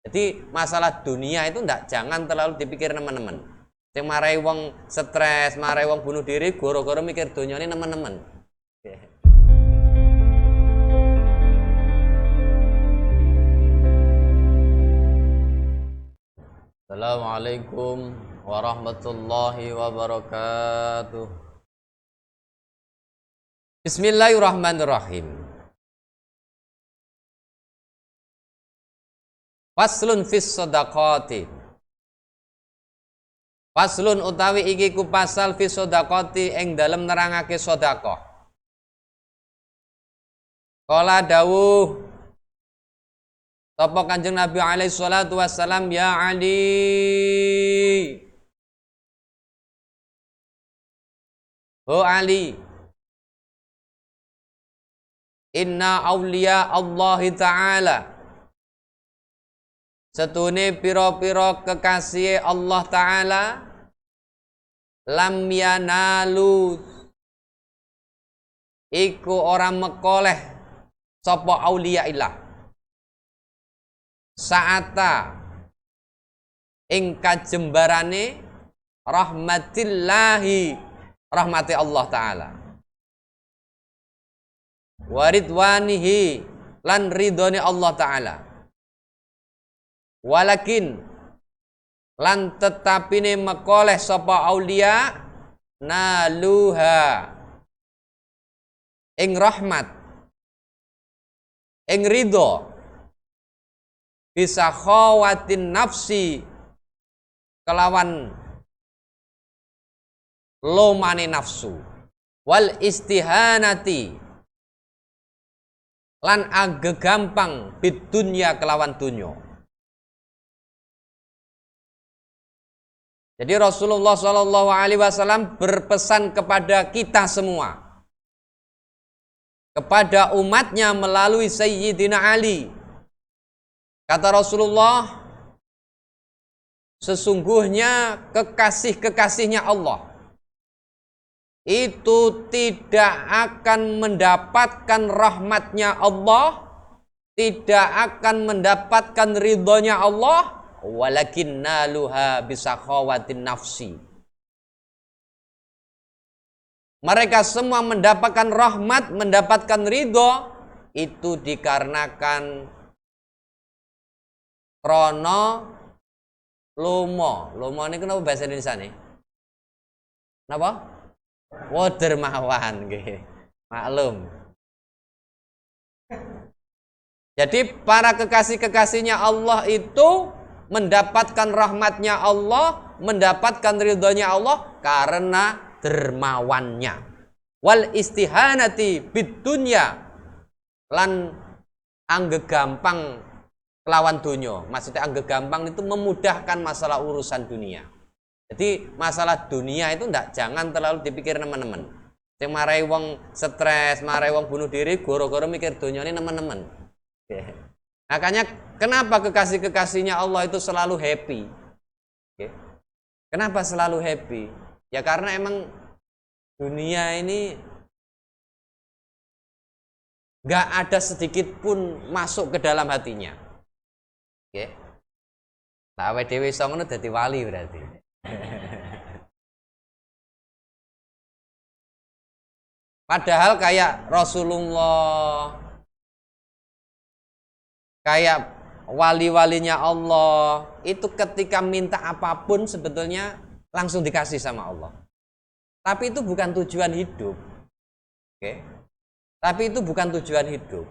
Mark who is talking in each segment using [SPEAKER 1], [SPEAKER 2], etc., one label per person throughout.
[SPEAKER 1] Jadi masalah dunia itu jangan terlalu dipikir teman-teman. Yang marai wong stres, marai wong bunuh diri, goro-goro mikir dunia ini teman-teman. Assalamualaikum warahmatullahi wabarakatuh. Bismillahirrahmanirrahim. Faslun fis shadaqati. Faslun utawi iki ku pasal fis shadaqati ing dalem nerangake sedekah. Kala dawuh sapa Kanjeng Nabi alaihi salatu wassalam, ya Ali, oh Ali, inna awliya Allah Ta'ala, setune piro-piro kekasih Allah Ta'ala, lam yanalu, iku orang mekoleh sapa auliya ilah, saata ing kajembarane rahmatillahi, rahmati Allah Ta'ala, waridwanihi, lan ridhoni Allah Ta'ala, walakin lan tetapine mekoleh sapa aulia naluha ing rahmat ing ridho bisa khawatin nafsi kelawan lomane nafsu, wal istihanati lan gampang bidunya kelawan dunyo. Jadi Rasulullah Shallallahu Alaihi Wasallam berpesan kepada kita semua, kepada umatnya melalui Sayyidina Ali. Kata Rasulullah, sesungguhnya kekasih-kekasihnya Allah itu tidak akan mendapatkan rahmatnya Allah, tidak akan mendapatkan ridhonya Allah, walakin naluha bisakhawatin nafsi. Mereka semua mendapatkan rahmat, mendapatkan ridho itu dikarenakan krono lomo. Lomo ini kenapa bahasa Indonesia nih? Kenapa? Dermawan nggih. Maklum. Jadi para kekasih-kekasihnya Allah itu mendapatkan rahmatnya Allah, mendapatkan ridhonya Allah karena dermawannya. Wal istihanati bidunya, lan gampang kelawan dunia. Maksudnya gampang itu memudahkan masalah urusan dunia. Jadi masalah dunia itu jangan terlalu dipikir teman-teman. Yang marai wong stres, marai wong bunuh diri, goro-goro mikir dunia ini teman-teman. Makanya kenapa kekasih-kekasihnya Allah itu selalu happy? Kenapa selalu happy? Ya karena emang dunia ini gak ada sedikit pun masuk ke dalam hatinya. Oke. Nah, awake dhewe iso ngono dadi wali berarti. Padahal kayak Rasulullah, kayak wali-walinya Allah, itu ketika minta apapun sebetulnya langsung dikasih sama Allah. Tapi itu bukan tujuan hidup. Oke. Tapi itu bukan tujuan hidup.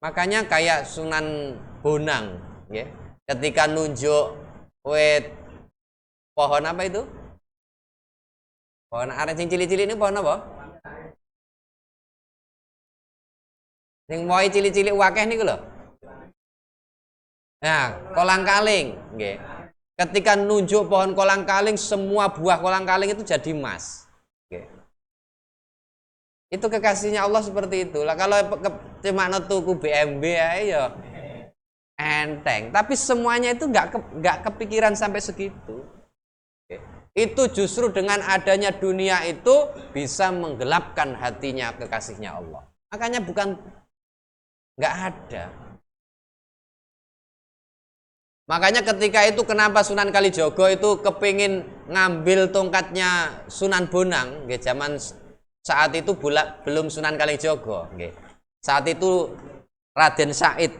[SPEAKER 1] Makanya kayak Sunan Bonang, ya, ketika nunjuk wit pohon apa itu? Pohon aren sing cilik-cilik ini pohon apa? Sing wohe cilik-cilik wakeh niku lho. Nah, kolang-kaling, nggih. Ketika nunjuk pohon kolang-kaling, semua buah kolang-kaling itu jadi emas. Nggih. Itu kekasihnya Allah seperti itu. Lah kalau cuma tuku BMW ya enteng, tapi semuanya itu nggak kepikiran sampai segitu. Itu justru dengan adanya dunia itu bisa menggelapkan hatinya kekasihnya Allah. Makanya bukan nggak ada. Makanya ketika itu kenapa Sunan Kalijogo itu kepingin ngambil tongkatnya Sunan Bonang, nggih, zaman saat itu belum Sunan Kalijogo, nggih. Saat itu Raden Said.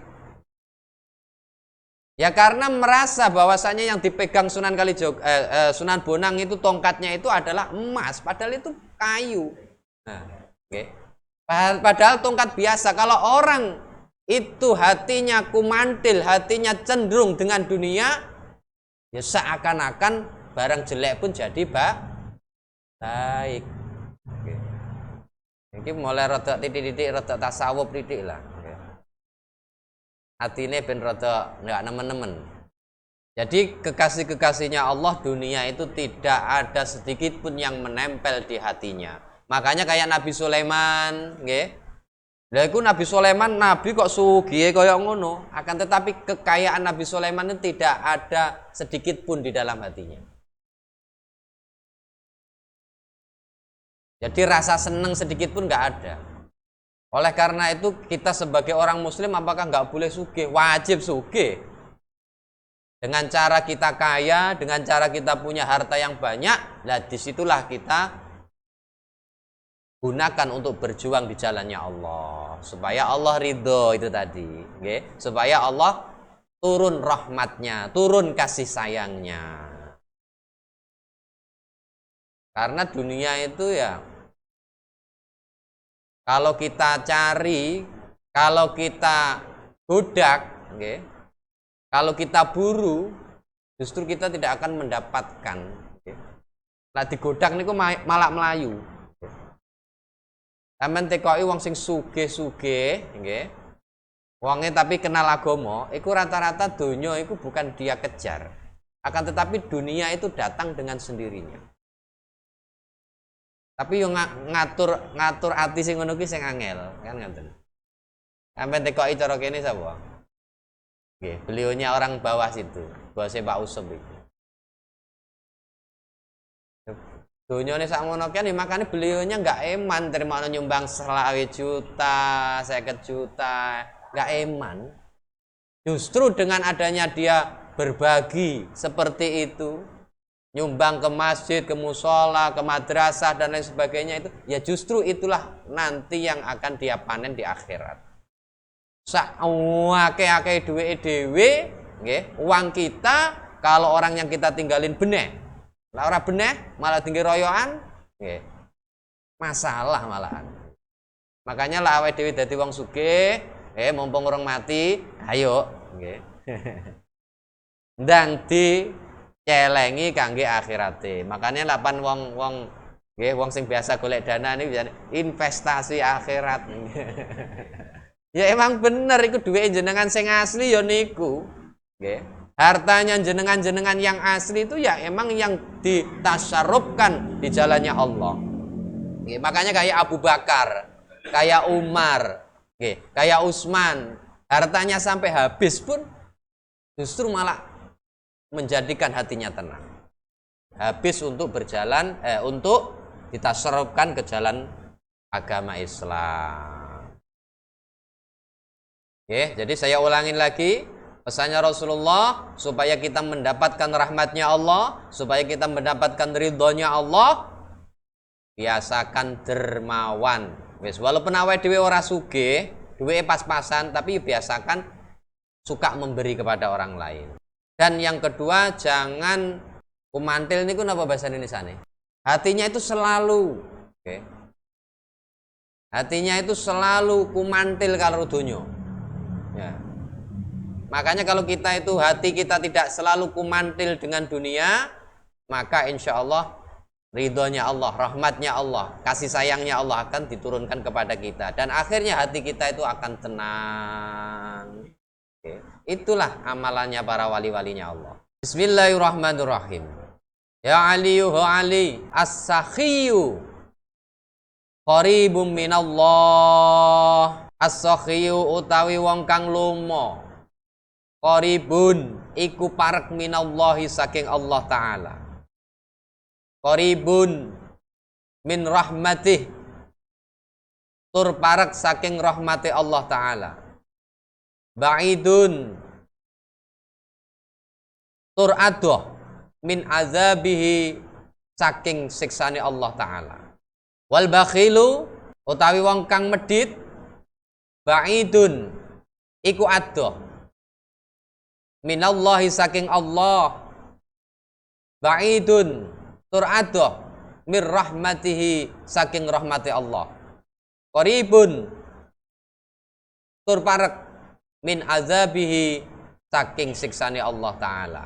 [SPEAKER 1] Ya karena merasa bahwasanya yang dipegang Sunan Kalijogo, Sunan Bonang itu tongkatnya itu adalah emas, padahal itu kayu. Nah, okay. Padahal tongkat biasa. Kalau orang itu hatinya kumantil, hatinya cenderung dengan dunia, ya seakan-akan barang jelek pun jadi baik. Okay. Ini mulai rada titik-titik, rada tasawuf titik lah. Okay. Hatine ben rada nggak nemen-nemen. Jadi kekasih-kekasihnya Allah, dunia itu tidak ada sedikit pun yang menempel di hatinya. Makanya kayak Nabi Sulaiman, nggih. Lah iku Nabi Sulaiman, nabi kok sugih kaya ngono, akan tetapi kekayaan Nabi Sulaiman itu tidak ada sedikit pun di dalam hatinya. Jadi rasa senang sedikit pun nggak ada. Oleh karena itu kita sebagai orang muslim apakah nggak boleh sugih? Wajib sugih. Dengan cara kita kaya, dengan cara kita punya harta yang banyak, lah disitulah kita gunakan untuk berjuang di jalannya Allah supaya Allah ridho itu tadi, okay? Supaya Allah turun rahmatnya, turun kasih sayangnya. Karena dunia itu ya kalau kita cari, kalau kita godak, okay? Kalau kita buru, justru kita tidak akan mendapatkan. Okay? Nah digodak niku malah melayu. Sampeyan tekoki wong sing sugih-sugih, nggih. Wonge tapi kenal agama, iku rata-rata donya iku bukan dia kejar. Akan tetapi dunia itu datang dengan sendirinya. Tapi yo ngatur ati sing ngono ki sing angel, kan ngoten. Sampeyan tekoki cara kene sapa? Nggih, beliaunya orang bawah situ, bosnya Pak Usep itu. Dunia ini sakmono kan, makanya beliaunya nggak eman terima nyumbang 20 juta, 50 juta, nggak eman. Justru dengan adanya dia berbagi seperti itu, nyumbang ke masjid, ke musola, ke madrasah dan lain sebagainya itu, ya justru itulah nanti yang akan dia panen di akhirat. Ake duwe dhewe, nggih, uang kita kalau orang yang kita tinggalin benih. Lah ora beneh malah tinggi royoan, nggih. Masalah malahan. Makanya lah awake dhewe dadi wong sugih, mumpung urung mati, ayo, nggih. Ndang dicelengi kangge akhirate. Makanya lapan wong nggih, wong sing biasa golek dana niku investasi akhirat. Ya emang bener iku duwe jenengan sing asli ya niku, nggih. Hartanya jenengan-jenengan yang asli itu ya emang yang ditasarrufkan di jalannya Allah. Oke, makanya kayak Abu Bakar, kayak Umar, oke, kayak Utsman, hartanya sampai habis pun justru malah menjadikan hatinya tenang. Habis untuk berjalan, untuk ditasarrufkan ke jalan agama Islam. Oke, jadi saya ulangin lagi. Pesannya Rasulullah supaya kita mendapatkan rahmatnya Allah, supaya kita mendapatkan ridhonya Allah, biasakan dermawan. Wis walaupun awake dhewe ora sugih, duwe pas-pasan, tapi biasakan suka memberi kepada orang lain. Dan yang kedua, jangan kumantil niku napa bahasa Indonesiane? Hatinya itu selalu, okay? Hatinya itu selalu kumantil kalau donya. Ya. Makanya kalau kita itu hati kita tidak selalu kumantil dengan dunia, maka insya Allah ridhonya Allah, rahmatnya Allah, kasih sayangnya Allah akan diturunkan kepada kita. Dan akhirnya hati kita itu akan tenang. Oke. Itulah amalannya para wali-walinya Allah. Bismillahirrahmanirrahim. Ya Aliyu Ali as-sakhiyu qaribum minallah. As-sakhiyu utawi wong kang lomo, qaribun iku parek minallahi saking Allah Ta'ala. Qaribun min rahmatih, tur parek saking rahmati Allah Ta'ala. Ba'idun tur adoh min azabihi saking siksane Allah taala. Wal bakhilu utawi wong kang medhit ba'idun iku adoh minallahi saking Allah, ba'idun tur adoh mir rahmatihi saking rahmati Allah, qaribun tur parek min azabihi saking siksane Allah taala.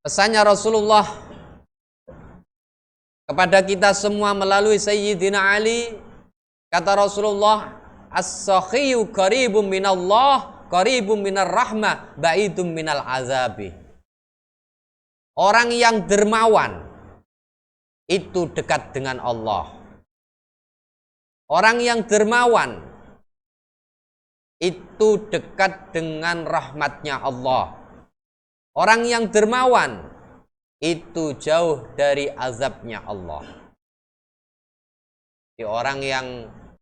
[SPEAKER 1] Pesannya Rasulullah kepada kita semua melalui Sayyidina Ali, kata Rasulullah, as-sakhiyu qaribun minallah, qaribun minar rahmah, ba'idum minal azabi. Orang yang dermawan itu dekat dengan Allah. Orang yang dermawan itu dekat dengan rahmatnya Allah. Orang yang dermawan itu jauh dari azabnya Allah. Jadi orang yang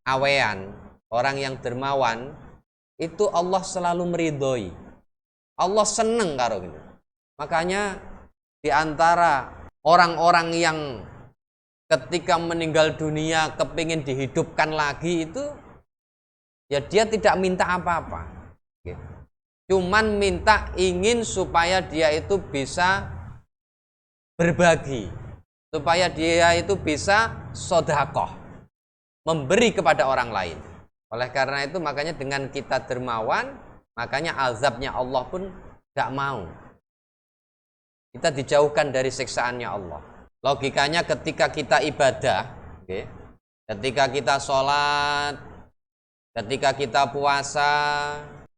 [SPEAKER 1] awean, orang yang dermawan itu Allah selalu meridhoi. Allah seneng karo gitu. Makanya di antara orang-orang yang ketika meninggal dunia kepingin dihidupkan lagi itu, ya dia tidak minta apa-apa. Cuman minta ingin supaya dia itu bisa berbagi, supaya dia itu bisa sedekah, memberi kepada orang lain. Oleh karena itu makanya dengan kita dermawan, makanya azabnya Allah pun gak mau. Kita dijauhkan dari siksaannya Allah. Logikanya ketika kita ibadah, ketika kita sholat, ketika kita puasa,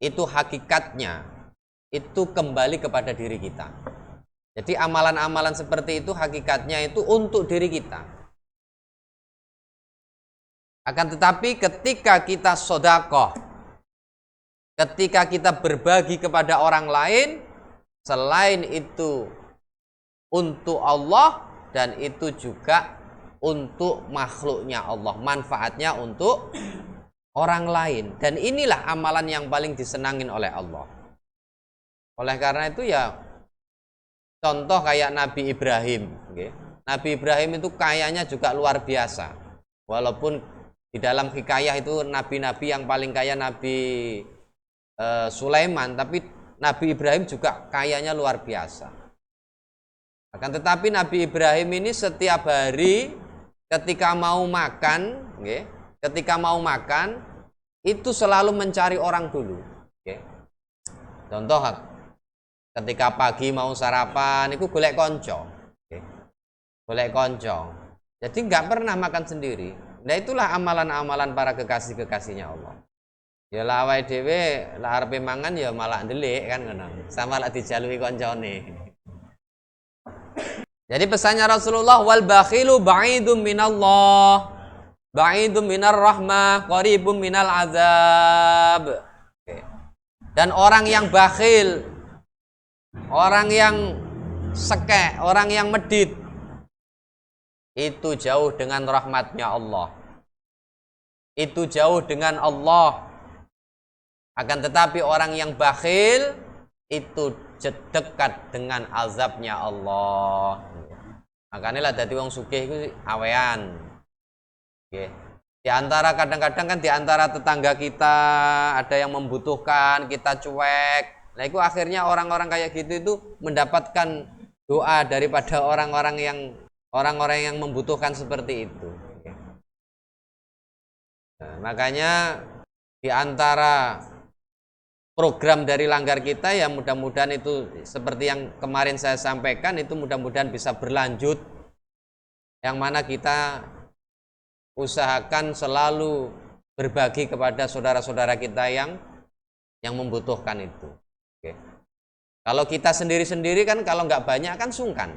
[SPEAKER 1] itu hakikatnya itu kembali kepada diri kita. Jadi amalan-amalan seperti itu hakikatnya itu untuk diri kita. Akan tetapi ketika kita sedekah, ketika kita berbagi kepada orang lain, selain itu untuk Allah dan itu juga untuk makhluknya Allah, manfaatnya untuk orang lain. Dan inilah amalan yang paling disenangin oleh Allah. Oleh karena itu ya contoh kayak Nabi Ibrahim. Nabi Ibrahim itu kayanya juga luar biasa. Walaupun di dalam hikayah itu nabi-nabi yang paling kaya Nabi Sulaiman, tapi Nabi Ibrahim juga kayanya luar biasa. Akan tetapi Nabi Ibrahim ini setiap hari ketika mau makan, ketika mau makan itu selalu mencari orang dulu. Contoh ketika pagi mau sarapan itu golek konco. Golek konco. Jadi nggak pernah makan sendiri. Nah itulah amalan-amalan para kekasih-kekasihnya Allah. Ya lah awake dhewe lah arepe mangan ya malah ndelik kan ngono. Sama lah dijalui koncone. Jadi pesannya Rasulullah, wal bakhilu ba'idum minallah, ba'idum minar rahmah, qaribum minal azab. Dan orang yang bakhil, orang yang sekek, orang yang medit, itu jauh dengan rahmatnya Allah. Itu jauh dengan Allah. Akan tetapi orang yang bakhil itu dekat dengan azabnya Allah. Makanya lah dadi wong sugih iku awean. Di antara kadang-kadang kan di antara tetangga kita ada yang membutuhkan, kita cuek. Nah itu akhirnya orang-orang kayak gitu itu mendapatkan doa daripada orang-orang yang membutuhkan seperti itu. Nah, makanya di antara program dari Langgar kita ya mudah-mudahan itu seperti yang kemarin saya sampaikan itu mudah-mudahan bisa berlanjut, yang mana kita usahakan selalu berbagi kepada saudara-saudara kita yang membutuhkan itu. Kalau kita sendiri-sendiri kan kalau nggak banyak kan sungkan,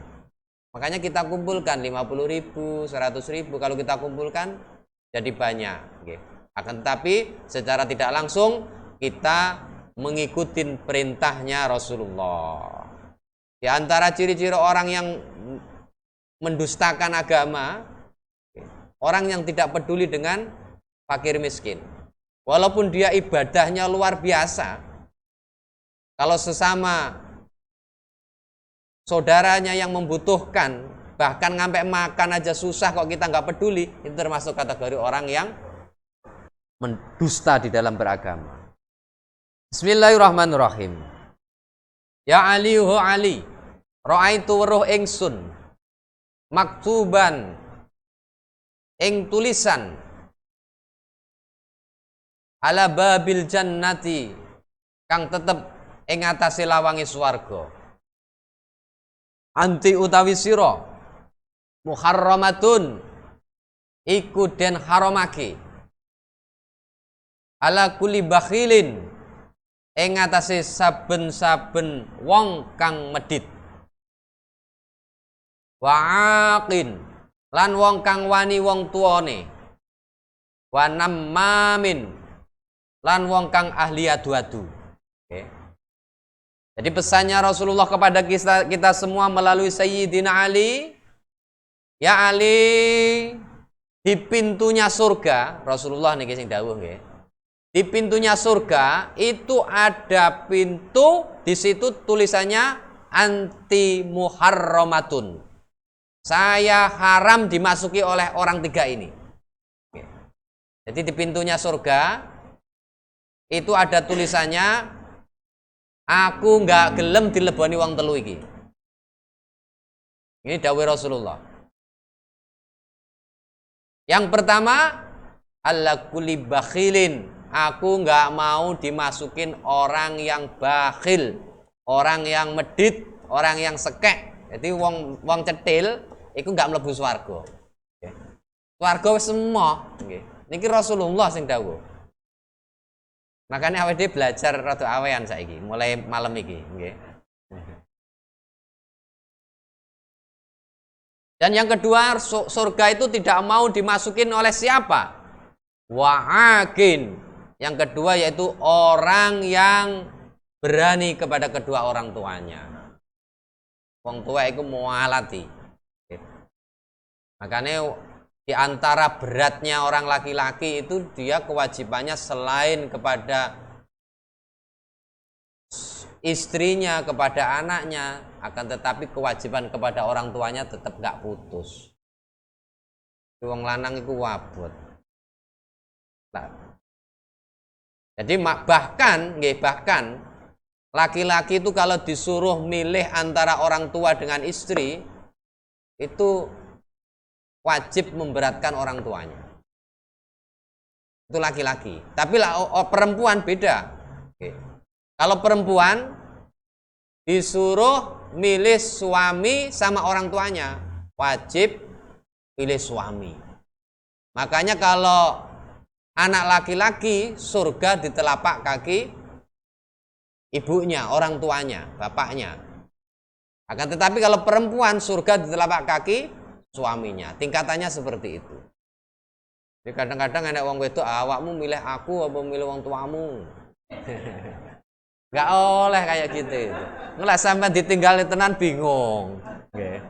[SPEAKER 1] makanya kita kumpulkan 50.000, 100.000, kalau kita kumpulkan jadi banyak. Akan tetapi secara tidak langsung kita mengikuti perintahnya Rasulullah. Di antara ciri-ciri orang yang mendustakan agama, orang yang tidak peduli dengan fakir miskin. Walaupun dia ibadahnya luar biasa, kalau sesama
[SPEAKER 2] saudaranya yang membutuhkan, bahkan sampai makan aja susah kok kita nggak peduli, itu termasuk kategori orang yang mendusta di dalam beragama. Bismillahirrahmanirrahim. Ya Ali ho Ali, ra'aitu weruh ingsun maktuban ing tulisan ala babil jannati kang tetep ing atase lawange swarga. Anti utawi sira muharramatun iku den haramake ala kulli bakhilin ing atase saben-saben wong kang medhit. Wa'aqin lan wong kang wani wong tuane. Wa nammamin lan wong kang ahli adu-adu. Okay. Jadi pesannya Rasulullah kepada kita semua melalui Sayyidina Ali, ya Ali, di pintunya surga, Rasulullah niki sing dawuh nggih. Di pintunya surga itu ada pintu, di situ tulisannya anti muharramatun. Saya haram dimasuki oleh orang tiga ini. Okay. Jadi di pintunya surga itu ada tulisannya, aku nggak gelem dileboni wong telu iki. Ini dawuh Rasulullah. Yang pertama, alla kulli bakhilin, aku nggak mau dimasukin orang yang bakhil, orang yang medit, orang yang sekek. Jadi wong cetil iku nggak mlebu swarga. Okay. Swarga wis semua. Okay. Niki Rasulullah sing dawuh. Makanya awake belajar rada awean saiki, mulai malam iki, nggih. Dan yang kedua, surga itu tidak mau dimasukin oleh siapa? Wa'akin. Yang kedua yaitu orang yang berani kepada kedua orang tuanya. Wong tua itu mualati. Makanya di antara beratnya orang laki-laki itu dia kewajibannya selain kepada istrinya, kepada anaknya, akan tetapi kewajiban kepada orang tuanya tetap gak putus. Wong lanang itu wabut. Jadi bahkan laki-laki itu kalau disuruh milih antara orang tua dengan istri itu wajib memberatkan orang tuanya. Itu laki-laki. Tapi perempuan beda. Oke. Kalau perempuan disuruh milih suami sama orang tuanya, wajib pilih suami. Makanya kalau anak laki-laki surga di telapak kaki ibunya, orang tuanya, bapaknya. Akan tetapi kalau perempuan surga di telapak kaki suaminya, tingkatannya seperti itu. Jadi kadang-kadang enak wong wedok, awakmu milih aku apa milih wong tuamu? Gak oleh kayak gitu. Ngelak sampai ditinggal tenan bingung. Nggih.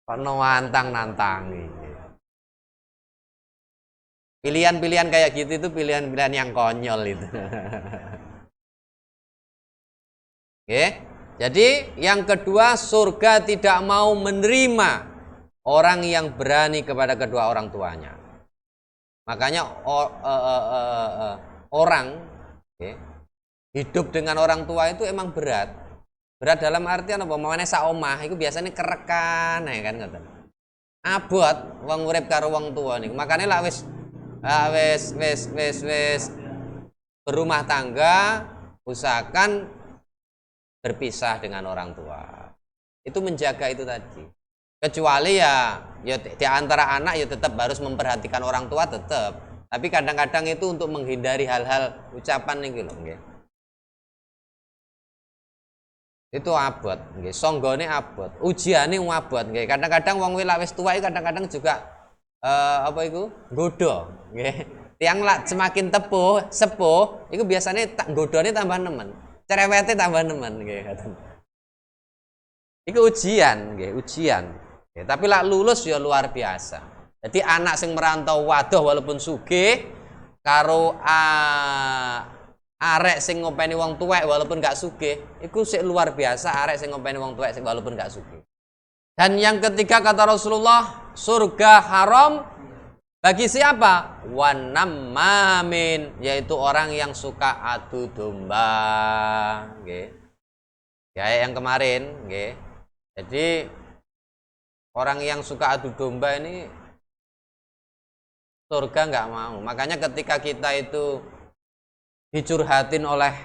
[SPEAKER 2] Kono nantang-nantangi. Pilihan-pilihan kayak gitu itu pilihan-pilihan yang konyol itu. Oke. Jadi yang kedua, surga tidak mau menerima orang yang berani kepada kedua orang tuanya. Makanya orang hidup dengan orang tua itu emang berat. Berat dalam artian apa? Mamane sak omah itu biasanya kerekan ya kan ngoten. Abot wong urip karo wong tua niku. Makanya lah wis berumah tangga usahakan berpisah dengan orang tua. Itu menjaga itu tadi. Kecuali ya di antara anak ya tetap harus memperhatikan orang tua tetap. Tapi kadang-kadang itu untuk menghindari hal-hal ucapan nih lho nggih. Itu abot nggih, songgone abot, ujiane abot nggih. Kadang-kadang wong wis tuwa iki kadang-kadang juga apa iku? Nggodha nggih. Tiang lak semakin sepuh, iku biasanya nggodhane tambah nemen. Cerewete tambah nemen nggih ngoten. Iku ujian nggih, ujian. Ya, tapi lak lulus ya luar biasa. Jadi anak sing merantau wadoh walaupun sugih karo
[SPEAKER 1] arek sing ngopeni wong tuwek walaupun gak sugih, iku sik luar biasa arek sing ngopeni wong tuwek sing walaupun gak sugih. Dan yang ketiga kata Rasulullah, surga haram bagi siapa? Wanammamin, yaitu orang yang suka adu domba. Nggih. Kayak yang kemarin, nggih. Jadi orang yang suka adu domba ini surga nggak mau. Makanya ketika kita itu dicurhatin oleh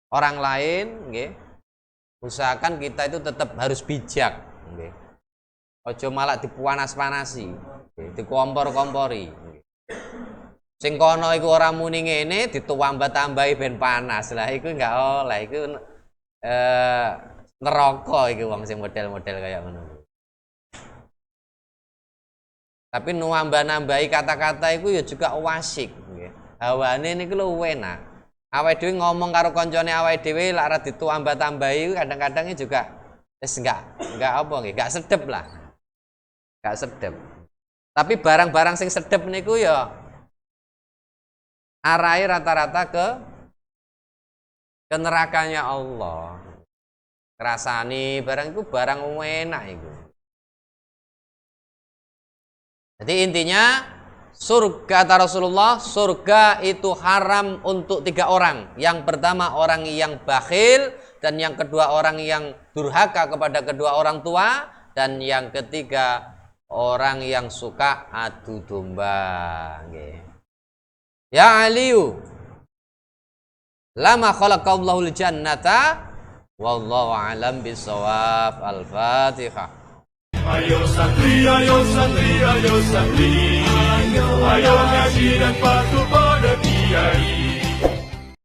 [SPEAKER 1] orang lain, nggih, usahakan kita itu tetap harus bijak, nggih. Ojo malah dipanas-panasi, dikompor-kompori. Sing kono iku ora muni ngene, ditambah-tambahi ben panas. Lah iku nggak oleh, iku neraka iku wong sing model-model kaya ngono. Tapi nambah-nambahi kata-kata iku ya juga wasik, nggih. Hawane niku lho enak. Awake dhewe ngomong karo kancane awake dhewe lak ora ditambah-tambahi kadang-kadang juga wis enggak apa nggih, enggak sedep lah. Enggak sedep. Tapi barang-barang sing sedep niku ya arahe rata-rata ke nerakanya Allah. Ngrasani barang itu barang enak iku. Jadi intinya surga kata Rasulullah, surga itu haram untuk 3 orang. Yang pertama orang yang bakhil, dan yang kedua orang yang durhaka kepada kedua orang tua, dan yang ketiga orang yang suka adu domba. Ya Aliyu, lama khalaqallahu al-jannata wallahu alam bisawab. Al-Fatihah.
[SPEAKER 3] Ayo santri, ayo santri, ayo santri, ayo ngaji dan patuh pada kiai.